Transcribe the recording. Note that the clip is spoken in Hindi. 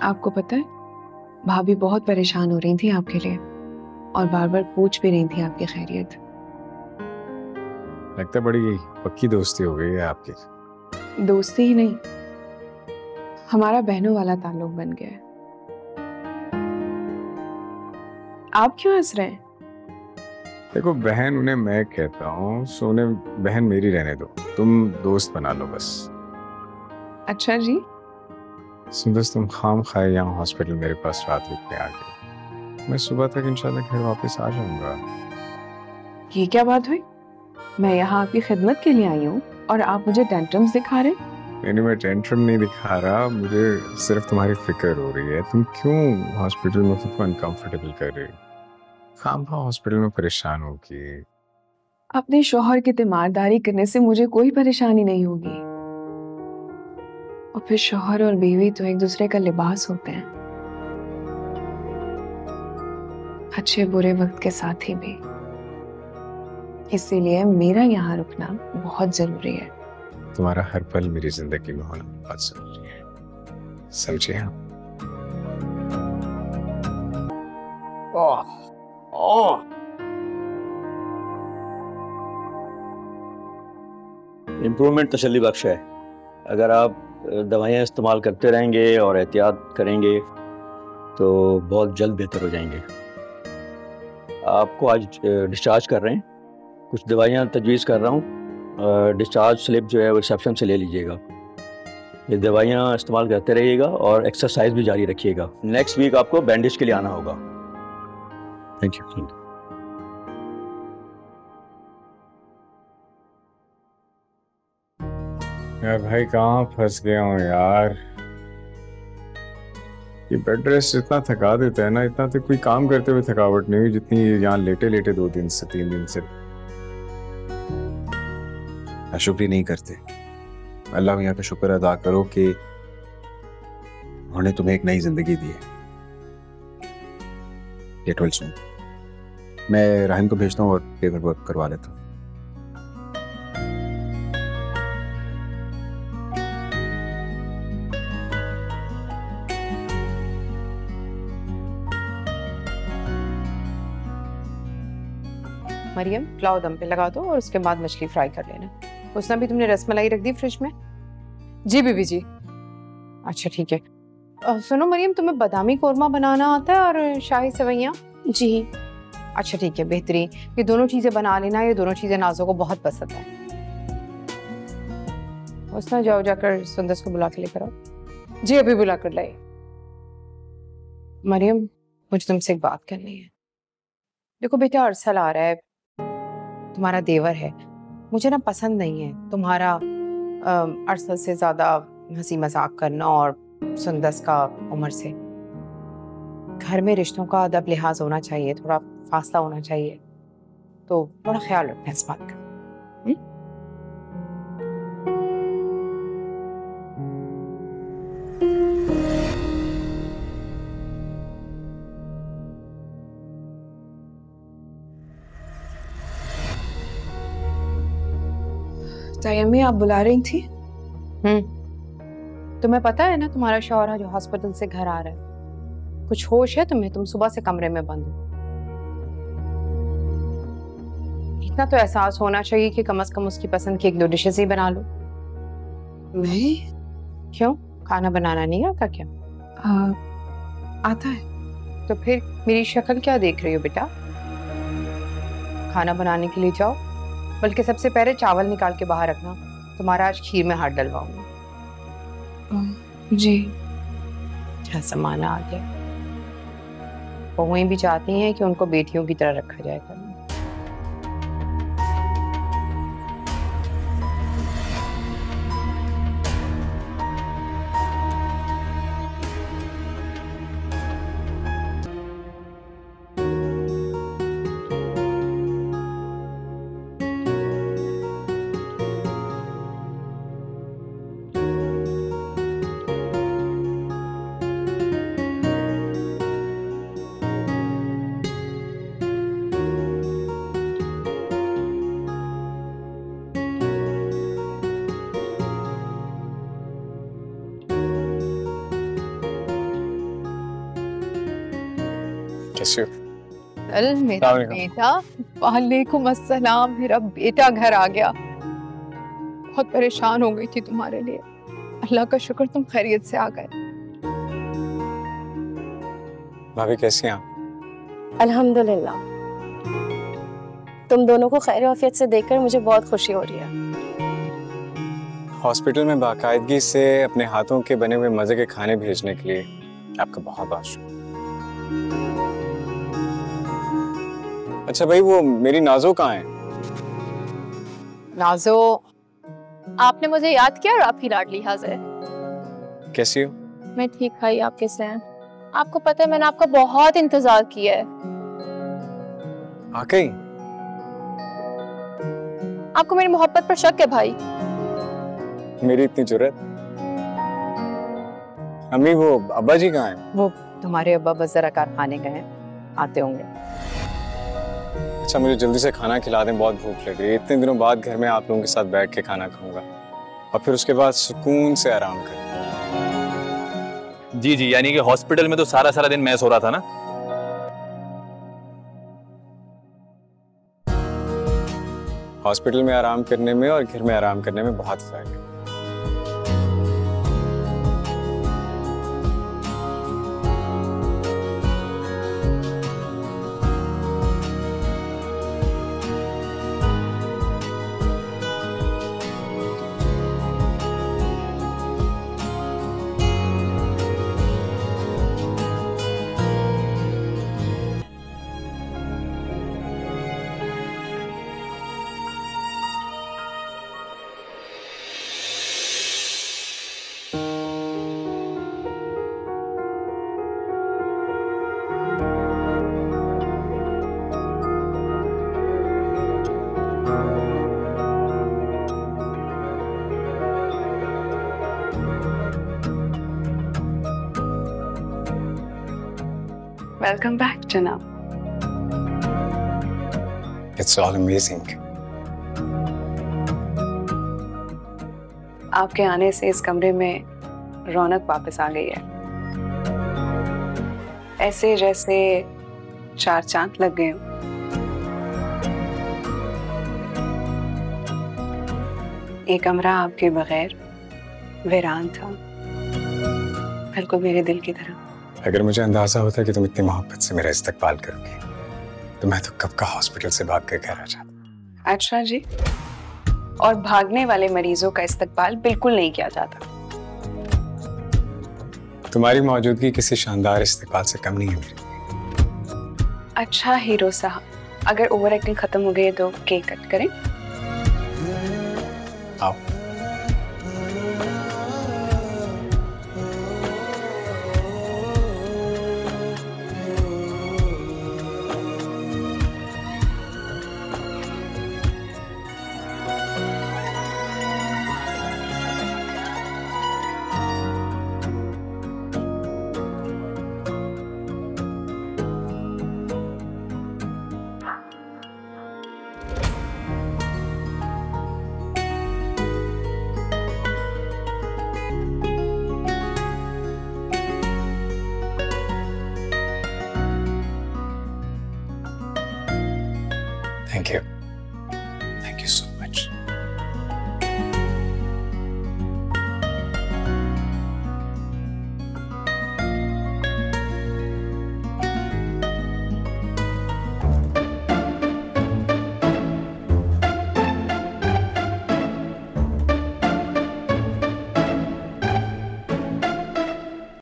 आपको पता है, भाभी बहुत परेशान हो रही थी आपके लिए और बार बार पूछ भी रही थी आपकी खैरियत। लगता है बड़ी पक्की दोस्ती हो गई है आपकी। दोस्ती ही नहीं, हमारा बहनों वाला ताल्लुक बन गया है। आप क्यों हंस रहे हैं? देखो बहन उन्हें मैं कहता हूँ, सो उन्हें बहन मेरी रहने दो, तुम दोस्त बना लो बस। अच्छा जी। सुंदर तुम खाम खाए यहाँ हॉस्पिटल मेरे पास रात रुकने आ गए। मैं सुबह तक इंशाल्लाह घर वापस आ जाऊंगा। ये क्या बात हुई? मैं यहाँ आपकी खिदमत के लिए आई हूँ और आप मुझे टेंट्रम्स दिखा रहे हैं? नहीं, मैं टेंट्रम नहीं दिखा रहा, मुझे सिर्फ तुम्हारी फिक्र हो रही है। तुम क्यों हॉस्पिटल में खुद को अनकंफर्टेबल कर रही हो? खाम खा हॉस्पिटल में परेशान होगी। अपने शौहर की तीमारदारी करने से मुझे कोई परेशानी नहीं होगी। और फिर शौहर और बीवी तो एक दूसरे का लिबास होते हैं, अच्छे बुरे वक्त के साथ ही भी। इसीलिए मेरा यहाँ रुकना बहुत जरूरी है। तुम्हारा हर पल मेरी जिंदगी में होना बहुत जरूरी है, समझे आप? इम्प्रूवमेंट तसल्ली बख्श है। अगर आप दवाइयाँ इस्तेमाल करते रहेंगे और एहतियात करेंगे तो बहुत जल्द बेहतर हो जाएंगे। आपको आज डिस्चार्ज कर रहे हैं, कुछ दवाइयाँ तजवीज़ कर रहा हूँ। डिस्चार्ज स्लिप जो है वो रिसेप्शन से ले लीजिएगा। ये दवाइयाँ इस्तेमाल करते रहिएगा और एक्सरसाइज भी जारी रखिएगा। नेक्स्ट वीक आपको बैंडेज के लिए आना होगा। Thank you. यार भाई कहाँ फंस गया हूँ यार। ये बेड रेस्ट इतना थका देता है ना, इतना तो कोई काम करते हुए थकावट नहीं हुई जितनी यहाँ लेटे लेटे 2 दिन से 3 दिन से। शुक्र नहीं करते। अल्लाह यहाँ पे शुक्र अदा करो कि उन्होंने तुम्हें एक नई जिंदगी दी है। Get well soon. मैं राहिम को भेजता हूँ और पेपर वर्क करवा लेता हूँ। मरियम, पुलाव दम पे लगा दो और उसके बाद मछली फ्राई कर लेना। उसने भी तुमने रसमलाई रख दी फ्रिज में? जी बीबी जी। अच्छा ठीक है। सुनो मरियम, तुम्हें बादामी कोरमा बनाना आता है और शाही सेवइयाँ? जी। अच्छा ठीक है, बेहतरीन। ये दोनों चीजें बना लेना, ये दोनों चीजें नाज़ो को बहुत पसंद है। उसने जाओ जाकर सुंदस को बुला के लेकर आओ। जी अभी बुला कर लाए। मरियम, मुझे तुमसे एक बात करनी है। देखो बेटा, अरसल आ रहा है, तुम्हारा देवर है, मुझे ना पसंद नहीं है तुम्हारा अरसल से ज्यादा हंसी मजाक करना और सुंदस का उम्र से। घर में रिश्तों का अदब लिहाज होना चाहिए, थोड़ा फासला होना चाहिए, तो थोड़ा ख्याल रखना इस बात का। तायम्मी, आप बुला रही थी? तुम्हें पता है ना तुम्हारा शौहर जो हॉस्पिटल से घर आ रहा है, कुछ होश है तुम्हें? तुम सुबह से कमरे में बंद हो। इतना तो एहसास होना चाहिए कि कम से कम उसकी पसंद की 1-2 डिशेस ही बना लो। नहीं? क्यों, खाना बनाना नहीं आता क्या? आता है। तो फिर मेरी शक्ल क्या देख रही हो बेटा? खाना बनाने के लिए जाओ, बल्कि सबसे पहले चावल निकाल के बाहर रखना, तुम्हारा आज खीर में हाथ डलवाऊंगी। जी। क्या जमाना आ गया, बहुएं भी चाहती हैं कि उनको बेटियों की तरह रखा जाएगा। कैसे हो? चल मेरा बेटा, वालेकुम अस्सलाम, मेरा बेटा घर आ गया। बहुत परेशान हो गई थी तुम्हारे लिए, अल्लाह का शुक्र तुम खैरियत से आ गए। भाभी कैसी हैं आप? अल्हम्दुलिल्लाह, तुम दोनों को खैर आफियत से देखकर मुझे बहुत खुशी हो रही है। हॉस्पिटल में बाकायदगी से अपने हाथों के बने हुए मजे के खाने भेजने के लिए आपका बहुत बहुत शुक्रिया। अच्छा भाई, वो मेरी नाज़ो कहाँ है? नाज़ो, आपने मुझे याद किया और आपकी लाडली हाजिर। कैसी हो? मैं ठीक भाई, आप कैसे हैं? आपको पता है मैंने आपका बहुत इंतजार किया है। वाकई? आपको मेरी मोहब्बत पर शक है भाई? मेरी इतनी जुर्रत? अम्मी, वो अब्बा जी कहाँ हैं? वो तुम्हारे अब्बा बस जरा कारखाने गए हैं, आते होंगे। अच्छा, मुझे जल्दी से खाना खिला दें, बहुत भूख लग रही है। इतने दिनों बाद घर में आप लोगों के साथ बैठ के खाना खाऊंगा और फिर उसके बाद सुकून से आराम करूंगा। जी जी, यानी कि हॉस्पिटल में तो सारा सारा दिन मैं सो रहा था ना। हॉस्पिटल में आराम करने में और घर में आराम करने में बहुत फर्क है। Welcome back, जनाब। It's all amazing. आपके आने से इस कमरे में रौनक वापस आ गई है, ऐसे जैसे चार चांद लग गए हों। ये कमरा आपके बगैर वीरान था, बिल्कुल मेरे दिल की तरह। अगर मुझे अंदाजा होता कि तुम इतनी मोहब्बत से मेरा इस्तकबाल करोगी तो मैं तो कब का हॉस्पिटल से भाग कर घर आ जाता। अच्छा जी, और भागने वाले मरीजों का इस्तकबाल बिल्कुल नहीं किया जाता। तुम्हारी मौजूदगी किसी शानदार इस्तकबाल से कम नहीं है मेरी। अच्छा हीरो साहब, अगर ओवर एक्टिंग खत्म हो गई है तो केक कट करें। आओ।